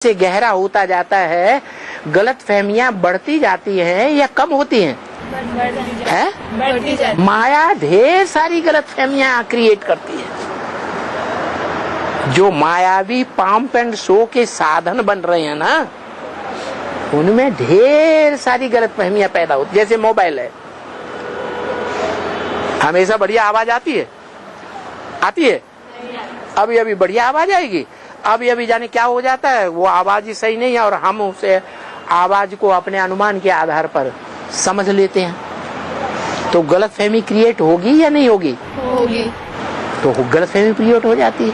से गहरा होता जाता है, गलत फहमियां बढ़ती जाती हैं या कम होती हैं? बढ़ती जाती। माया ढेर सारी गलत फहमियां क्रिएट करती है। जो मायावी पंप एंड शो के साधन बन रहे हैं ना, उनमें ढेर सारी गलत फहमियां पैदा होती। जैसे मोबाइल है, हमेशा बढ़िया आवाज आती है, अभी अभी बढ़िया आवाज आएगी, अभी अभी जाने क्या हो जाता है, वो आवाज ही सही नहीं है और हम उसे आवाज को अपने अनुमान के आधार पर समझ लेते हैं। तो गलत फहमी क्रिएट होगी या नहीं होगी? होगी। तो गलत फहमी क्रिएट हो जाती है।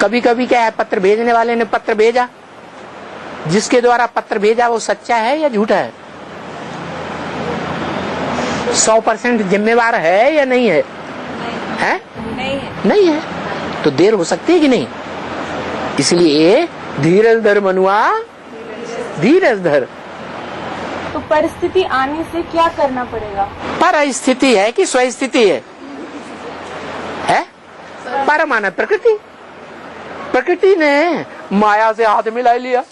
कभी कभी क्या है, पत्र भेजने वाले ने पत्र भेजा, जिसके द्वारा पत्र भेजा वो सच्चा है या झूठा है? 100% जिम्मेवार है या नहीं है? नहीं है। तो देर हो सकती है कि नहीं? इसलिए धीरज धर मनुआ, धीरज धर। तो परिस्थिति आने से क्या करना पड़ेगा? परिस्थिति है कि स्वस्थिति है? पर माना प्रकृति। प्रकृति ने माया से हाथ मिला लिया।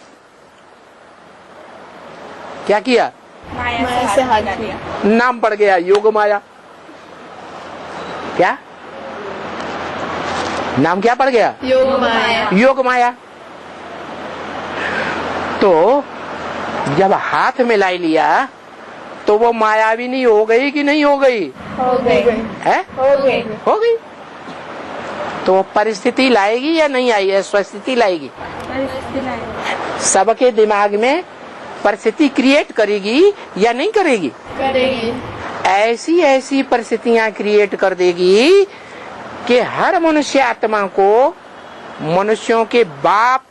क्या किया? माया से हाथ लिया। नाम पड़ गया योग माया। क्या नाम क्या पड़ गया? योग माया। योग माया। तो जब हाथ में लाई लिया तो वो मायाविनी हो गई कि नहीं हो गई? हो गई। हो गई। तो परिस्थिति लाएगी या नहीं आई है? स्वस्थिति लाएगी। सबके दिमाग में परिस्थिति क्रिएट करेगी या नहीं करेगी? करेगी। ऐसी ऐसी परिस्थितियां क्रिएट कर देगी कि हर मनुष्य आत्मा को मनुष्यों के बाप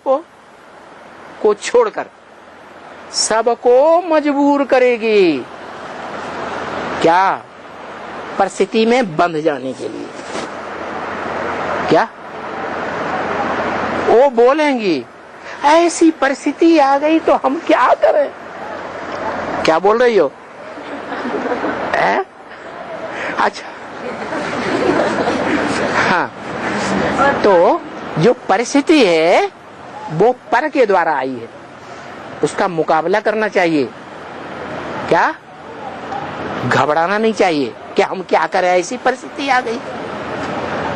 को छोड़कर सबको मजबूर करेगी। क्या? परिस्थिति में बंध जाने के लिए। क्या? वो बोलेंगी ऐसी परिस्थिति आ गई तो हम क्या करें? क्या बोल रही हो? अच्छा, हाँ। तो जो परिस्थिति है वो पर के द्वारा आई है, उसका मुकाबला करना चाहिए। क्या? घबराना नहीं चाहिए कि हम क्या करें, ऐसी परिस्थिति आ गई।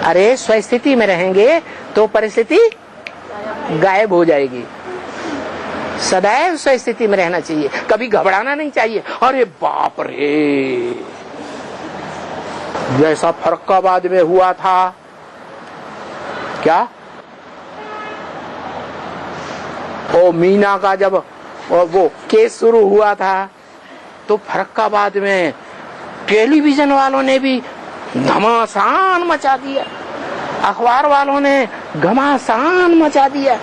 अरे स्वस्थिति में रहेंगे तो परिस्थिति गायब हो जाएगी। सदैव स्वस्थिति में रहना चाहिए, कभी घबराना नहीं चाहिए। अरे बाप रे, जैसा फर्रुखाबाद में हुआ था, क्या ओ मीना का जब वो केस शुरू हुआ था तो फर्रुखाबाद में टेलीविजन वालों ने भी घमासान मचा दिया, अखबार वालों ने घमासान मचा दिया,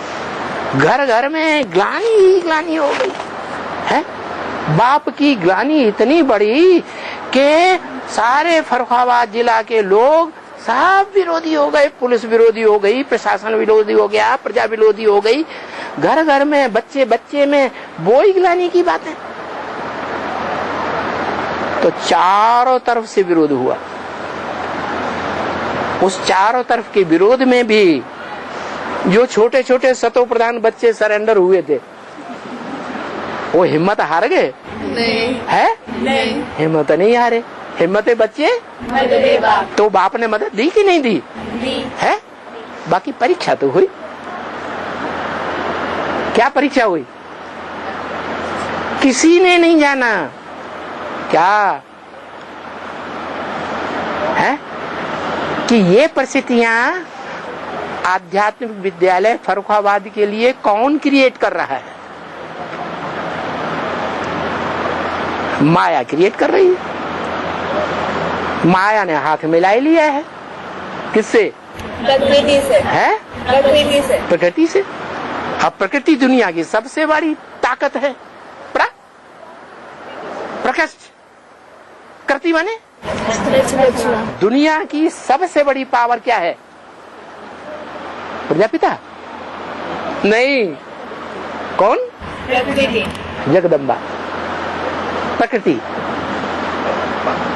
घर घर में ग्लानि ही ग्लानि हो गई है। बाप की ग्लानि इतनी बड़ी कि सारे फर्रुखाबाद जिला के लोग सब विरोधी हो गए, पुलिस विरोधी हो गई, प्रशासन विरोधी हो गया, प्रजा विरोधी हो गई। घर घर में, बच्चे बच्चे में बोई ग्लानि की बातें। तो चारों तरफ से विरोध हुआ। उस चारों तरफ के विरोध में भी जो छोटे छोटे शतो प्रधान बच्चे सरेंडर हुए थे, वो हिम्मत हार गए? नहीं। हिम्मत नहीं हारे। हिम्मते बच्चे तो बाप ने मदद दी कि नहीं दी? है। बाकी परीक्षा तो हुई। क्या परीक्षा हुई? किसी ने नहीं जाना। क्या है कि ये परिस्थितियां आध्यात्मिक विद्यालय फर्रुखाबाद के लिए कौन क्रिएट कर रहा है? माया क्रिएट कर रही है। माया ने हाथ मिला लिया है। किससे? प्रकृति से। है? प्रकृति से। प्रकृति से। अब प्रकृति दुनिया की सबसे बड़ी ताकत है। प्रकृति कृति माने दुनिया की सबसे बड़ी पावर क्या है? प्रजापिता? नहीं। कौन? प्रकृति। जगदम्बा। प्रकृति,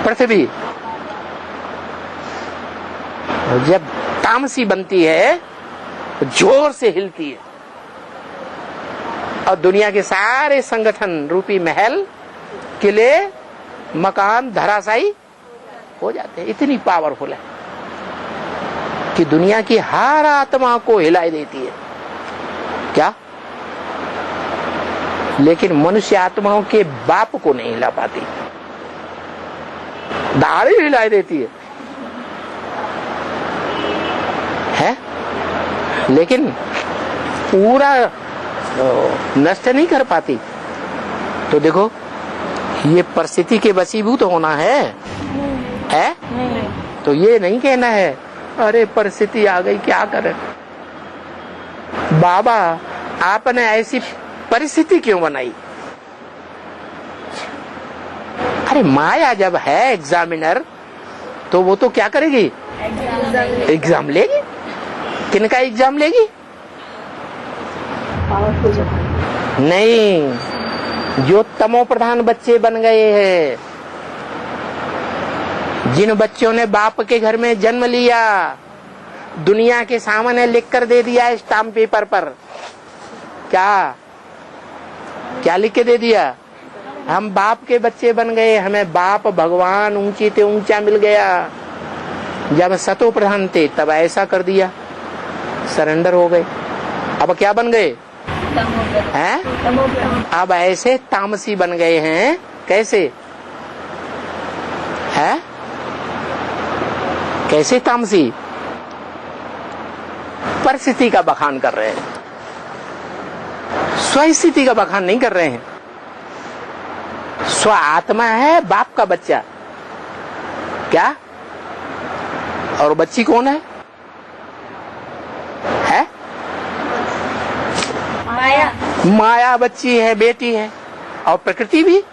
पृथ्वी जब तामसी बनती है तो जोर से हिलती है। और दुनिया के सारे संगठन रूपी महल, किले, मकान धराशायी हो जाते हैं। इतनी पावरफुल है कि दुनिया की हर आत्मा को हिला देती है। क्या? लेकिन मनुष्य आत्माओं के बाप को नहीं हिला पाती, दाढ़ी हिला देती है? लेकिन पूरा नष्ट नहीं कर पाती। तो देखो, ये परिस्थिति के वशीभूत होना है? नहीं। तो ये नहीं कहना है अरे परिस्थिति आ गई क्या करें। बाबा आपने ऐसी परिस्थिति क्यों बनाई? अरे माया जब है एग्जामिनर, तो वो तो क्या करेगी? एग्जाम लेगी। किनका एग्जाम लेगी? नहीं, जो तमो प्रधान बच्चे बन गए हैं, जिन बच्चों ने बाप के घर में जन्म लिया, दुनिया के सामने लिख कर दे दिया स्टाम्प पेपर पर। क्या लिख के दे दिया? हम बाप के बच्चे बन गए, हमें बाप भगवान ऊंची से ऊंचा मिल गया। जब सतो प्रधान थे तब ऐसा कर दिया, सरेंडर हो गए। अब क्या बन गए हैं? अब ऐसे तामसी बन गए हैं। कैसे है? कैसे तामसी? परिस्थिति का बखान कर रहे हैं, स्वस्थिति का बखान नहीं कर रहे हैं। स्व आत्मा है बाप का बच्चा। क्या? और बच्ची कौन है? माया बच्ची है, बेटी है। और प्रकृति भी,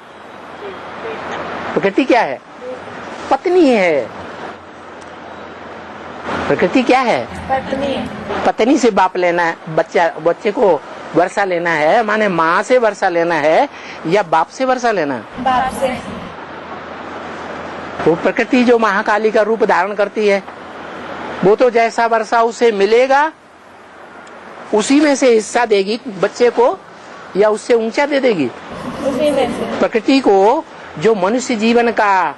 प्रकृति क्या है? पत्नी है। प्रकृति क्या है? पत्नी से बाप लेना है, बच्चे को वर्षा लेना है, माने माँ से वर्षा लेना है या बाप से वर्षा लेना है? बाप से। वो प्रकृति जो महाकाली का रूप धारण करती है, वो तो जैसा वर्षा उसे मिलेगा उसी में से हिस्सा देगी बच्चे को, या उससे ऊंचा दे देगी? उसी में से। प्रकृति को जो मनुष्य जीवन का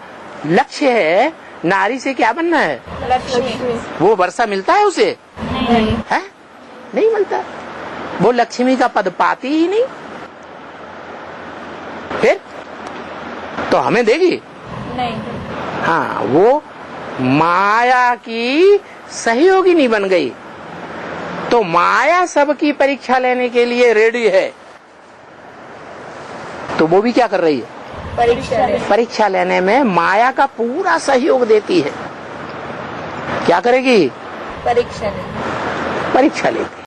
लक्ष्य है, नारी से क्या बनना है? लक्ष्मी। वो वर्षा मिलता है उसे? नहीं। है? नहीं मिलता। वो लक्ष्मी का पद पाती ही नहीं। फिर तो हमें देगी? नहीं। हाँ, वो माया की सहयोगिनी बन गई। तो माया सबकी परीक्षा लेने के लिए रेडी है, तो वो भी क्या कर रही है? परीक्षा लेने में माया का पूरा सहयोग देती है। क्या करेगी? परीक्षा परीक्षा लेगी।